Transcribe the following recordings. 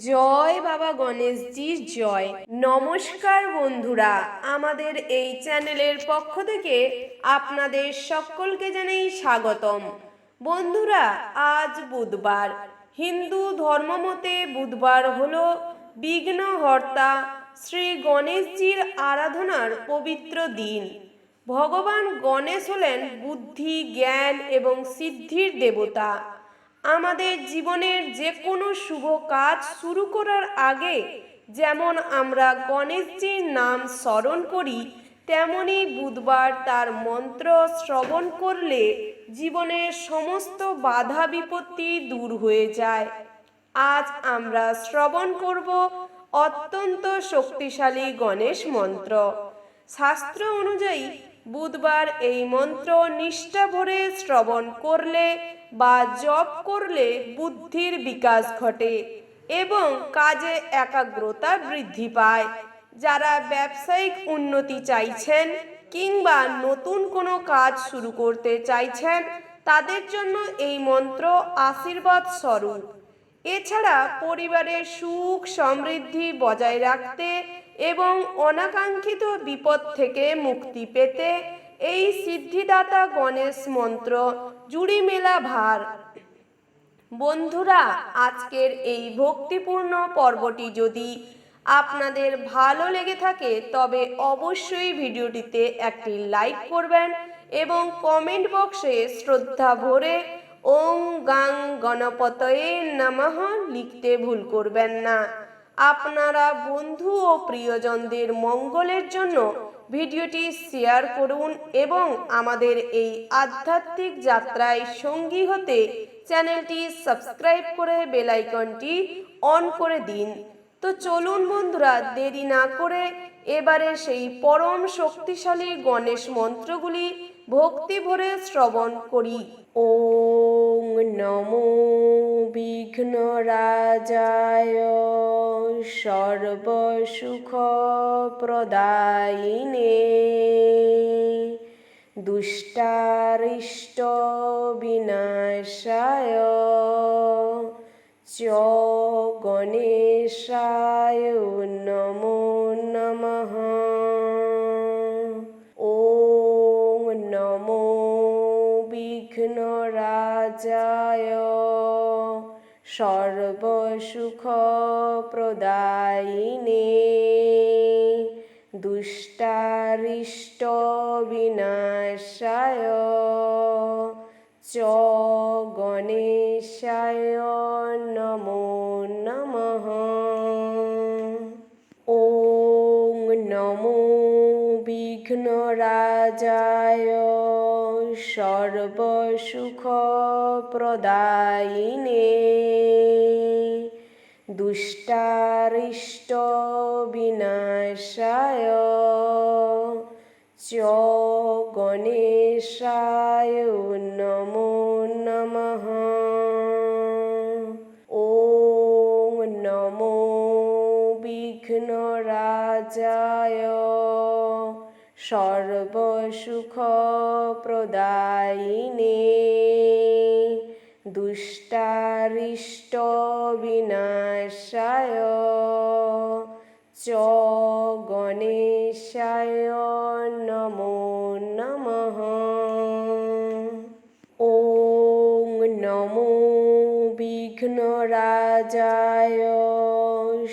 জয় বাবা গণেশজির জয়। নমস্কার বন্ধুরা, আমাদের এই চ্যানেলের পক্ষ থেকে আপনাদের সকলকে জানাই স্বাগতম। বন্ধুরা, আজ বুধবার। হিন্দু ধর্মমতে বুধবার হলো বিঘ্নহর্তা শ্রী গণেশজির আরাধনার পবিত্র দিন। ভগবান গণেশ হলেন বুদ্ধি, জ্ঞান এবং সিদ্ধির দেবতা। আমাদের জীবনের যে কোনো শুভ কাজ শুরু করার আগে যেমন আমরা গণেশজির নাম স্মরণ করি, তেমনি বুধবার তার মন্ত্র শ্রবণ করলে জীবনের সমস্ত বাধা বিপত্তি দূর হয়ে যায়। আজ আমরা শ্রবণ করব অত্যন্ত শক্তিশালী গণেশ মন্ত্র। শাস্ত্র অনুযায়ী বুধবার এই মন্ত্র নিষ্ঠা ভরে শ্রবণ করলে বা জপ করলে বুদ্ধির বিকাশ ঘটে এবং কাজে একাগ্রতা বৃদ্ধি পায়। যারা ব্যবসায়িক উন্নতি চাইছেন কিংবা নতুন কোনো কাজ শুরু করতে চাইছেন, তাদের জন্য এই মন্ত্র আশীর্বাদ স্বরূপ। এছাড়া পরিবারের সুখ সমৃদ্ধি বজায় রাখতে এবং অনাকাঙ্ক্ষিত বিপদ থেকে মুক্তি পেতে এই সিদ্ধিদাতা গণেশ মন্ত্র জুড়ি মেলা ভার। বন্ধুরা, আজকের এই ভক্তিপূর্ণ পর্বটি যদি আপনাদের ভালো লেগে থাকে তবে অবশ্যই ভিডিওটিতে একটি লাইক করবেন এবং কমেন্ট বক্সে শ্রদ্ধা ভরে ওং গাং গণপতয়ে নমঃ লিখতে ভুল করবেন না। আপনারা বন্ধু ও প্রিয়জনদের মঙ্গলের জন্য ভিডিওটি শেয়ার করুন এবং আমাদের এই আধ্যাত্মিক যাত্রায় সঙ্গী হতে চ্যানেলটি সাবস্ক্রাইব করে বেল আইকনটি অন করে দিন। তো চলুন বন্ধুরা, দেরি না করে এবারে সেই পরম শক্তিশালী গণেশ মন্ত্রগুলি ভক্তি ভরে শ্রবণ করি। ওং নমো বিঘ্নরাজায় সর্বসুখ প্রদায়িনে দুষ্টারিষ্ট বিনাশায় চ গণেশায় নমো নমঃ। ওং নমো বিঘ্নরাজায় সর্বসুখ প্রদায়িনে দুষ্টারিষ্ট বিনাশায় চ গণেশায় নমো নমঃ। ওং নমো বিঘ্নরাজায় সর্বসুখ প্রদায়িনে দুষ্টারিষ্ট বিনাশায় চ গণেশায় নমো নমঃ। ওং নমো বিঘ্নরাজায় সর্বসুখ প্রদায়িনে দুষ্টারিষ্ট বিনাশায় চ গণেশায় নমো নমঃ। ওং নমো বিঘ্নরাজায়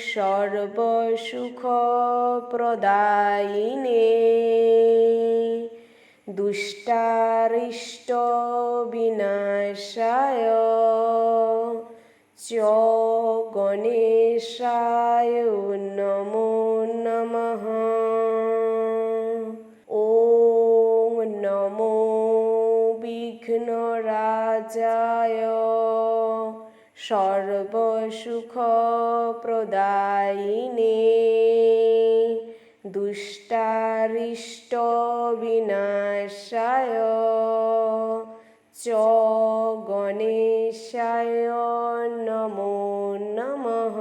সর্বসুখ প্রদায়িনে দুষ্টারিষ্ট বিনাশায় চ গণেশায় নমো নমঃ। ওং নমো বিঘ্নরাজায় সর্বসুখ প্রদায়িনে দুষ্টারিষ্ট বিনাশায় চ গণেশায় নমো নমঃ।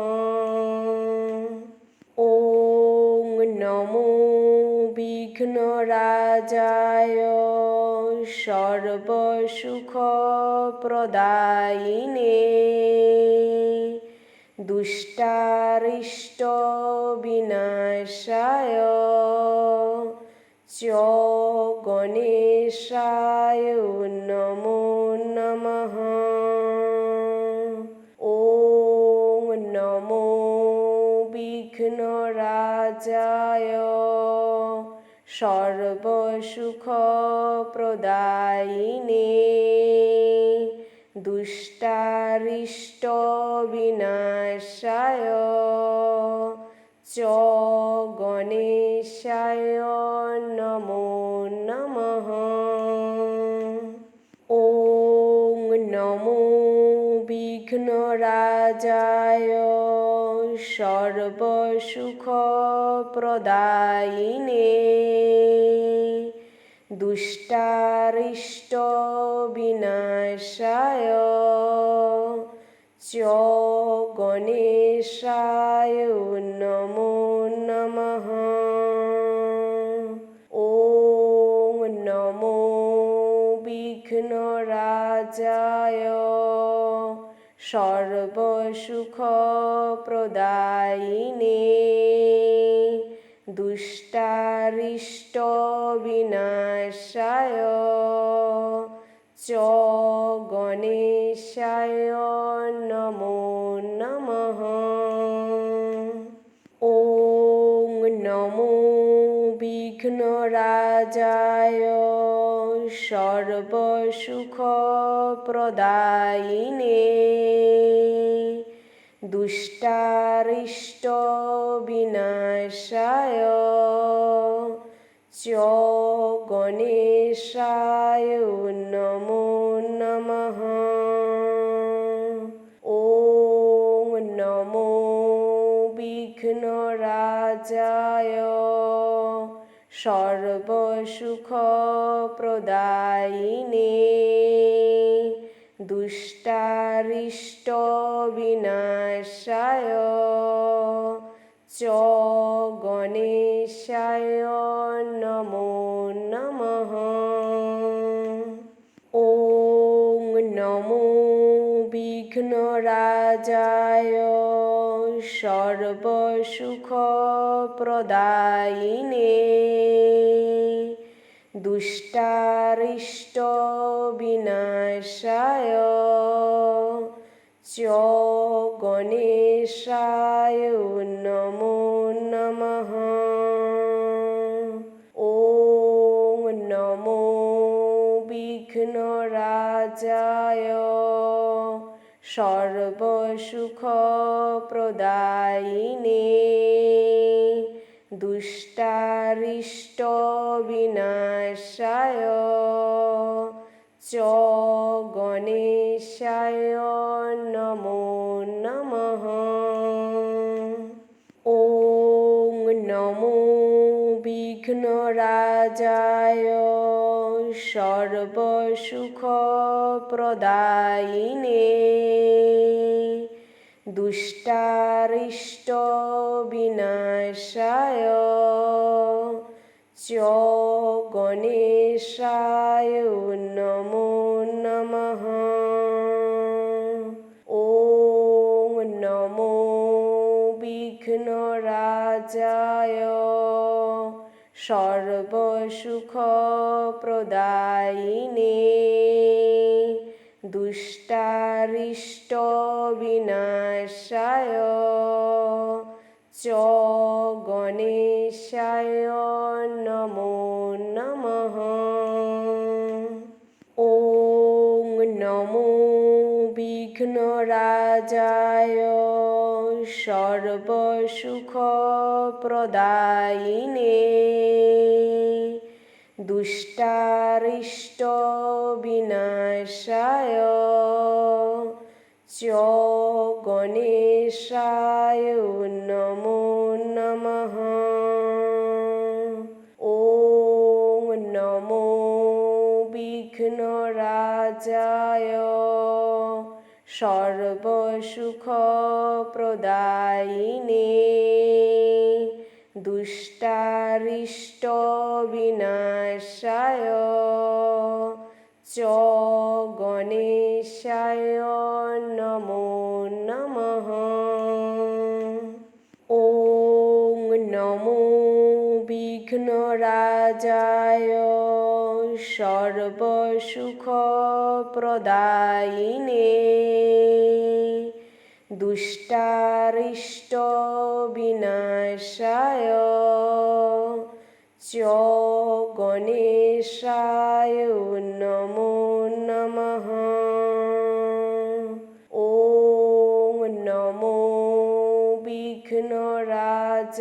ওং নমো বিঘ্নরাজায় সর্বসুখ প্রদায়িনে दुष्टारिष्टविनाशाय च गणेशाय नमो नमः। ॐ नमो विघ्नराजाय सर्वसुखप्रदायिने दुष्टारिष्टविनाशाय च गणेशाय नमो नमः। ॐ नमो विघ्नराजाय सर्वसुखप्रदायिने दुष्टारिष्टविनाशाय च गणेशाय नमो नमः। ॐ नमो विघ्नराजाय सर्वसुखप्रदायिने दुष्टारिष्टविनाशाय च गणेशाय नमो नमः। ॐ नमो विघ्नराजाय सर्वसुखप्रदायिने दुष्टारिष्टविनाशाय च गणेशाय नमो नमः। ॐ नमो विघ्नराजाय सर्वसुखप्रदायिने दुष्टारिष्टविनाशाय च गणेशाय नमो नमः। ॐ नमो विघ्नराजाय सर्वसुखप्रदायिने दुष्टारिष्टविनाशाय च गणेशाय नमो नमः। ॐ नमो विघ्नराजाय सर्वसुखप्रदायिने दुष्टारिष्टविनाशाय च गणेशाय नमो नमः। ॐ नमो विघ्नराजाय सर्वसुखप्रदायिने दुष्टारिष्टविनाशाय च गणेशाय नमो नमः। ॐ नमो विघ्नराजाय सर्वसुखप्रदायिने दुष्टारिष्टविनाशाय च गणेशाय नमो नमः। ॐ नमो विघ्नराजाय सर्वसुखप्रदायिने दुष्टारिष्टविनाशाय च गणेशाय नमो नमः। ॐ नमो विघ्नराजाय सर्वसुखप्रदायिने दुष्टारिष्टविनाशाय च गणेशाय नमो नमः। নমো বিঘ্নরাজায় সর্বসুখপ্রদায়িনে দুষ্টারিষ্টবিনাশায় চ গণেশায় নমো নমঃ। ওং নমো বিঘ্নরাজায়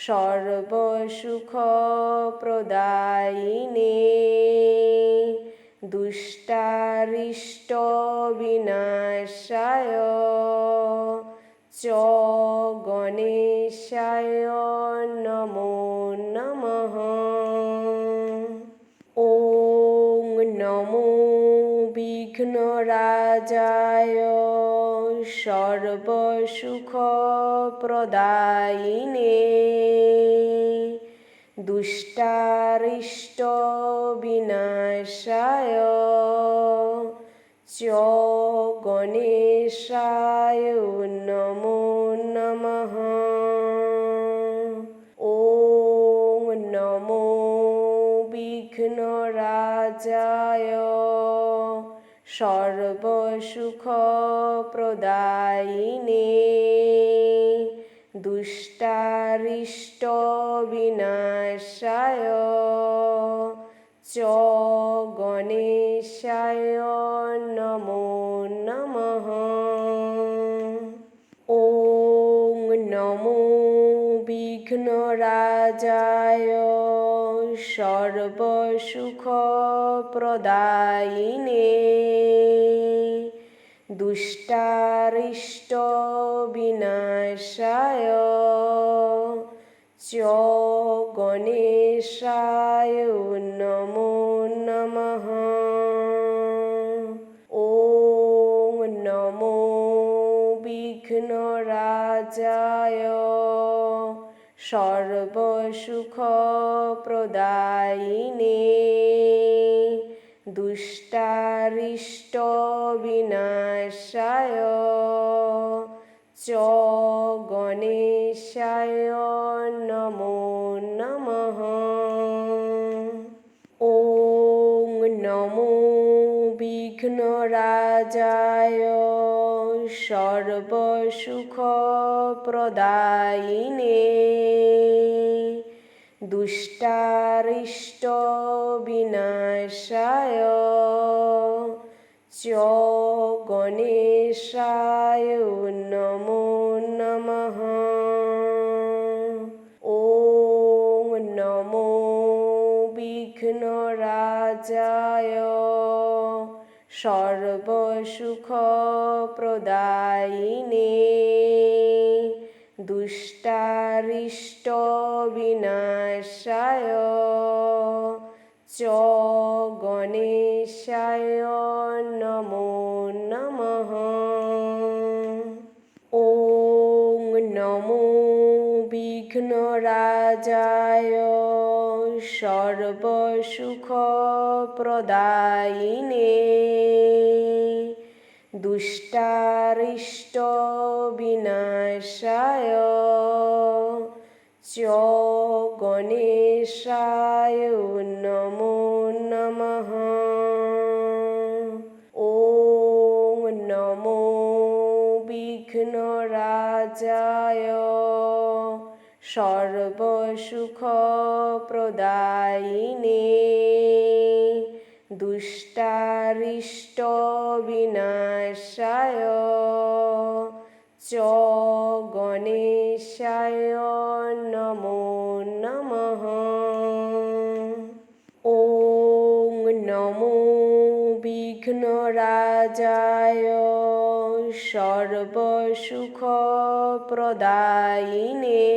সর্বসুখপ্রদায়িনে দুষ্টারিষ্টবিনাশায় চ গণেশায় নমো নমঃ। ওং নমো বিঘ্নরাজায় সর্বসুখপ্রদায়িনে দুষ্টারিষ্টবিনাশায় চ গণেশায় নমো নমঃ। ওং নমো বিঘ্নরাজায় সর্বসুখপ্রদায়িনে দুষ্টারিষ্টবিনাশায় চ গণেশায় নমো নমঃ। ওং নমো বিঘ্নরাজায় সর্বসুখপ্রদায়িনে দুষ্টারিষ্টবিনাশায় চ গণেশায় নমো নমঃ। ওং নমো বিঘ্নরাজায় সর্বসুখপ্রদায়িনে দুষ্টারিষ্টবিনাশায় চ গণেশায় নমো নমঃ। ওং নমো বিঘ্নরাজায় সর্বসুখপ্রদায়িনে দুষ্টারিষ্টবিনাশায় চ গণেশায় নমো নমঃ। ওং নমো বিঘ্নরাজায় সর্বসুখপ্রদায়িনে দুষ্টারিষ্টবিনাশায় চ গণেশায় নমো নমঃ। ওং নমো বিঘ্নরাজায় সর্বসুখপ্রদায়িনে দুষ্টারিষ্টবিনাশায় চ গণেশায় নমো নমঃ। ওং নমো বিঘ্নরাজায় সর্বসুখপ্রদায়িনে দুষ্টারিষ্টবিনাশায় চ গণেশায় নমো নমঃ। ওং নমো বিঘ্নরাজায় সর্বসুখপ্রদায়িনে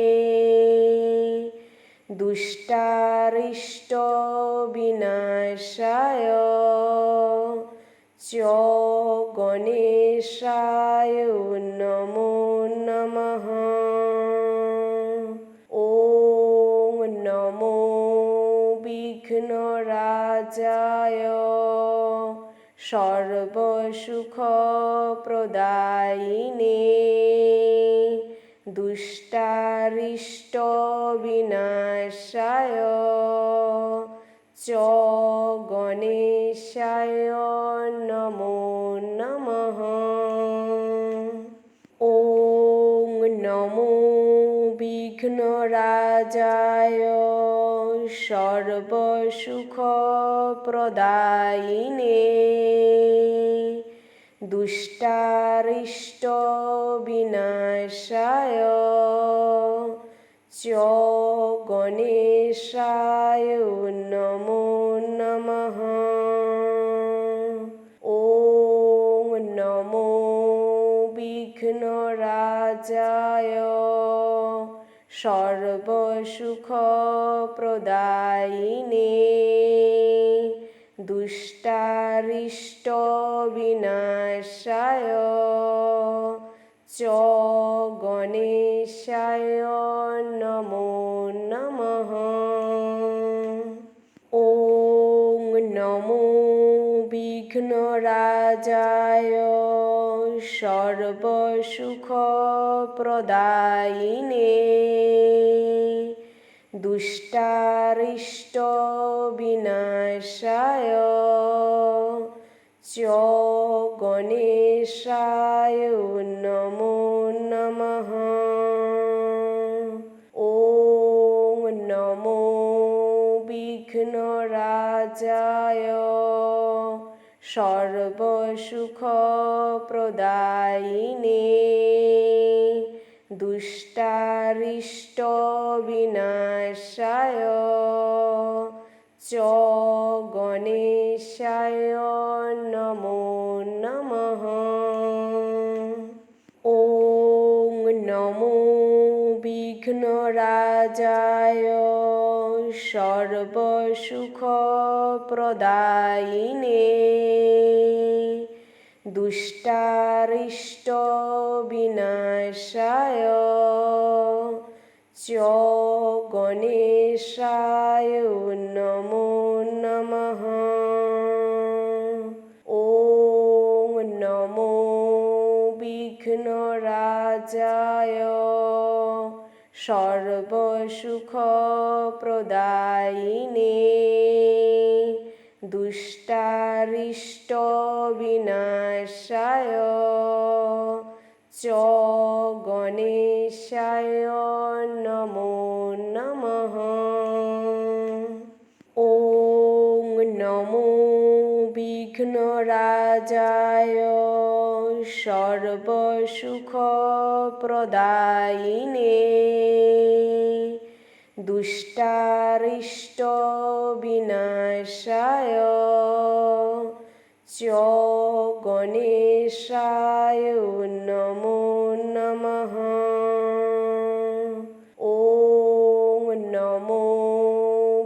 দুষ্টারিষ্টবিনাশায় চ গণেশায় নমো নমঃ। ওং নমো বিঘ্নরাজায় সর্বসুখপ্রদায়িনে दुष्टारिष्टविनाशाय च गणेशाय नमो नमः। ॐ नमो विघ्नराजाय सर्वसुखप्रदायिने दुष्टारिष्टविनाशाय च गणेशाय नमो नमः। ॐ नमो विघ्नराजाय सर्वसुखप्रदायिने दुष्टारिष्टविनाशाय च गणेशाय नमो नमः। ॐ नमो विघ्नराजाय सर्वसुखप्रदायिने दुष्टारिष्टविनाशाय च गणेशाय नमो नमः। ॐ नमो विघ्नराजाय सर्वसुखप्रदायिने दुष्टारिष्टविनाशाय च गणेशाय नमो नमः। ॐ नमो विघ्नराजाय सर्वसुखप्रदायिने दुष्टारिष्टविनाशाय च गणेशाय नमो नमः। ॐ नमो विघ्नराजाय सर्वसुखप्रदायिने दुष्टारिष्टविनाशाय च गणेशाय नमो नमः। ॐ नमो विघ्नराजाय सर्वसुखप्रदायिने दुष्टारिष्टविनाशाय च गणेशाय नमो नमः। ॐ नमो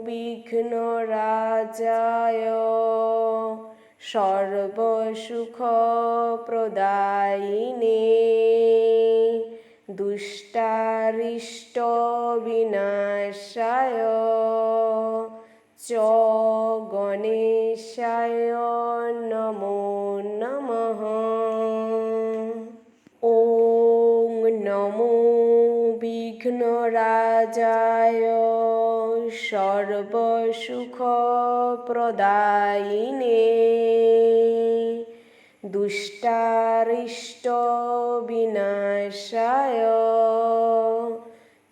विघ्नराजाय सर्वसुखप्रदायिने दुष्टारिष्टविनाशाय च गणेशाय नमो नमः। ॐ नमो विघ्नराजाय सर्वसुखप्रदायिने दुष्टारिष्टविनाशाय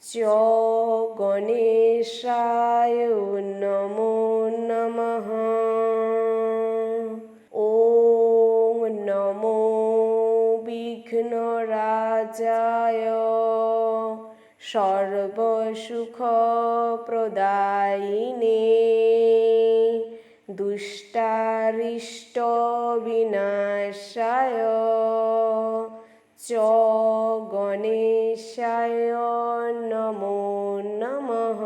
च गणेशाय नमो नमः। ॐ नमो विघ्नराजाय सर्वसुखप्रदायिने दुष्टारिष्टविनाशाय च गणेशाय नमो नमः।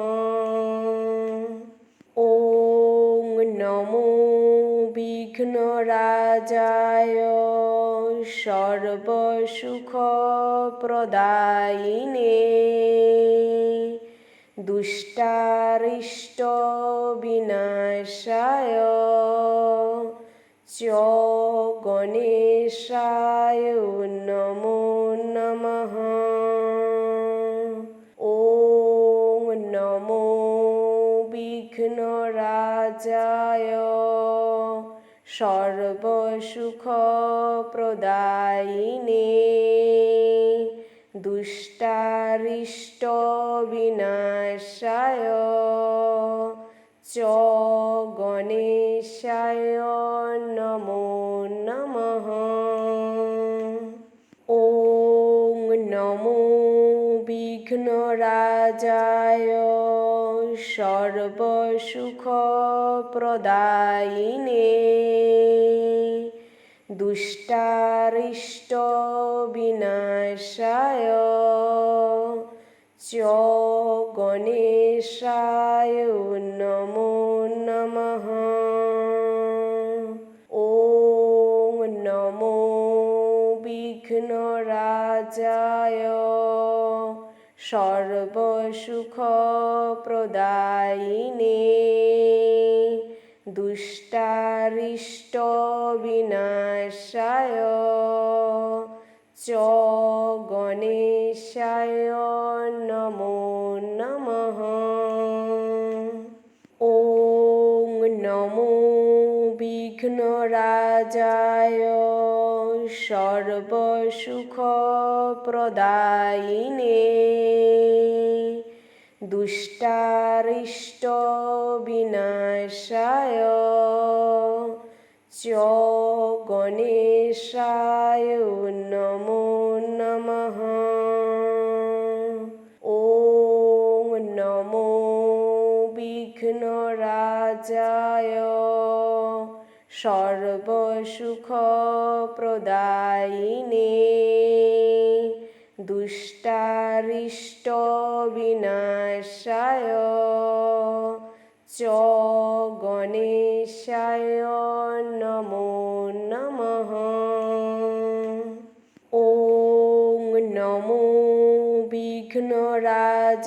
ॐ नमो विघ्नराजाय सर्वसुखप्रदायिने दुष्टारिष्टविनाशाय च गणेशाय नमो नमः। विघ्नराजाय सर्वसुखप्रदायिने दुष्टारिष्टविनाशाय च गणेशाय नमो नमः। ॐ नमो विघ्नराजाय सर्वसुखप्रदायिने दुष्टारिष्टविनाशाय च गणेशाय नमो नमः। ॐ नमो विघ्नराजाय सर्वसुखप्रदायिने दुष्टारिष्टविनाशाय च गणेशाय नमो नमः। ॐ नमो विघ्नराजाय सर्वसुखप्रदायिने दुष्टारिष्टविनाशाय च गणेशाय नमो नमः। ॐ नमो विघ्नराजाय सर्वसुखप्रदायिने दुष्टारिष्टविनाशाय च गणेशाय नमो नमः। ॐ नमो विघ्नराजाय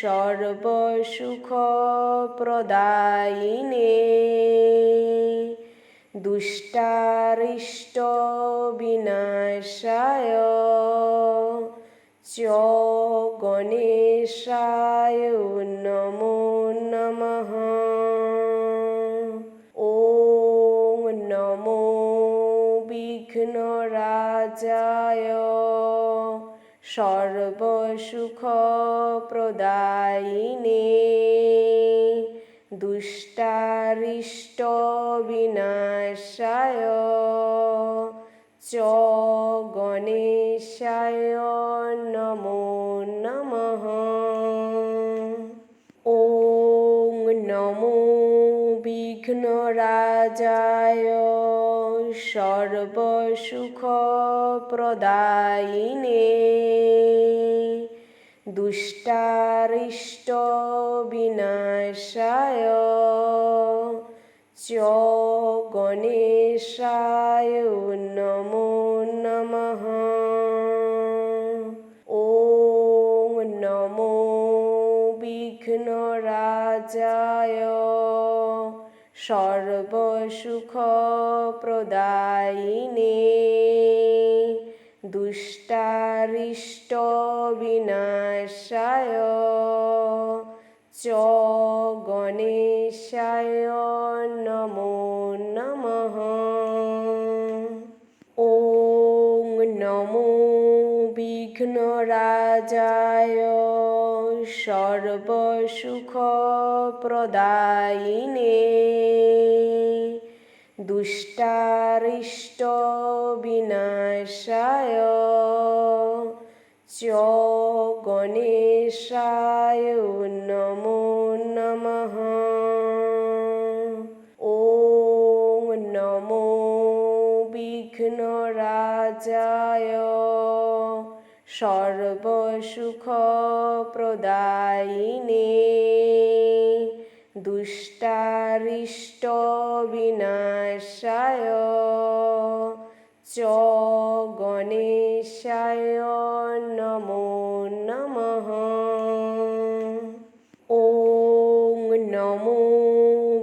सर्वसुखप्रदायिने दुष्टारिष्टविनाशाय च गणेशाय नमो नमः। ॐ नमो विघ्नराजाय सर्वसुखप्रदायिने दुष्टारिष्टविनाशाय च गणेशाय नमो नमः। ॐ नमो विघ्नराजाय सर्वसुखप्रदायिने दुष्टारिष्टविनाशाय च गणेशाय नमो नमः। ॐ नमो विघ्नराजाय सर्वसुखप्रदायिने दुष्टारिष्टविनाशाय च गणेशाय नमो नमः। ॐ नमो विघ्नराजाय सर्वसुखप्रदायिने दुष्टारिष्टविनाशाय च गणेशाय नमो नमः। ॐ नमो विघ्नराजाय सर्वसुखप्रदायिने दुष्टारिष्टविनाशाय च गणेशाय नमो नमः। ॐ नमो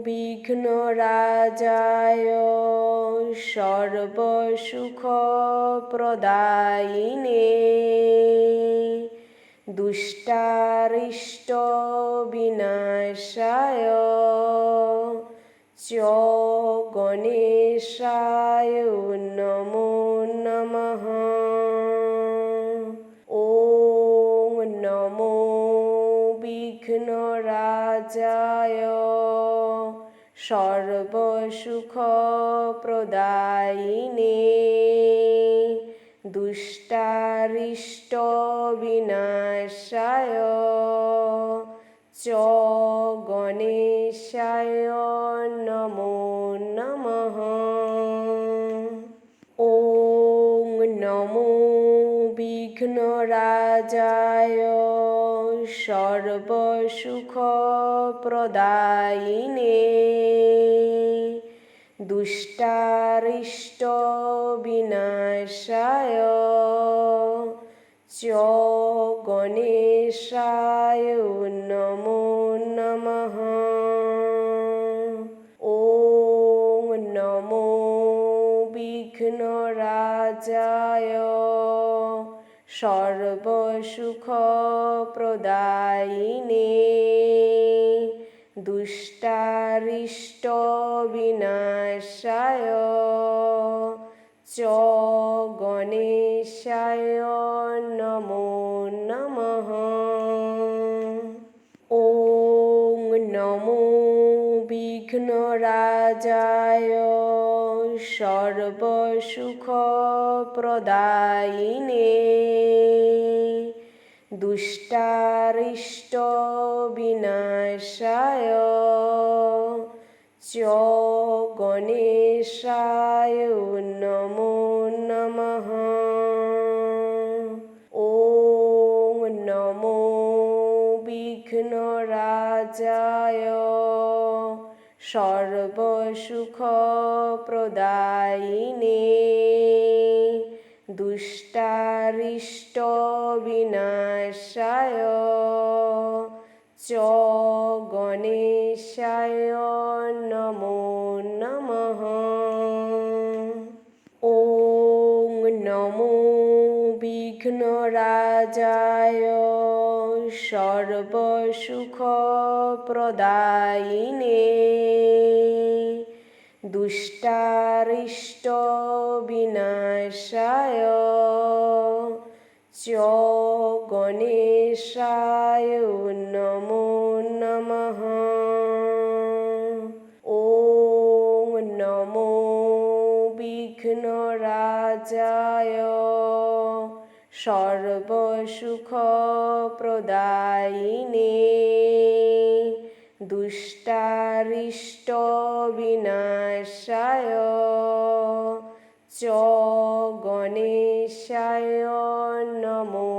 विघ्नराजाय सर्वसुखप्रदायिने दुष्टारिष्टविनाशाय च गणेशाय नमो नमः। ॐ नमो विघ्नराजाय सर्वसुखप्रदायिने दुष्टारिष्टविनाशाय च गणेशाय नमो नमः। ॐ नमो विघ्नराजाय सर्वसुखप्रदायिने दुष्टारिष्टविनाशाय च गणेशाय नमो नमः। ॐ नमो विघ्नराजाय सर्वसुखप्रदायिने दुष्टारिष्टविनाशाय च गणेशाय नमो नमः। ॐ नमो विघ्नराजाय सर्वसुखप्रदायिने दुष्टारिष्टविनाशाय च गणेशाय नमो नमः। ॐ नमो विघ्नराजाय सर्वसुखप्रदायिने दुष्टारिष्टविनाशाय च गणेशाय नमो नमः। ॐ नमो विघ्नराजाय सर्वसुखप्रदायिने दुष्टारिष्टविनाशाय च गणेशाय नमो नमः। ॐ नमो विघ्नराजाय सर्वसुखप्रदायिने दुष्टारिष्टविनाशाय च गणेशाय नमो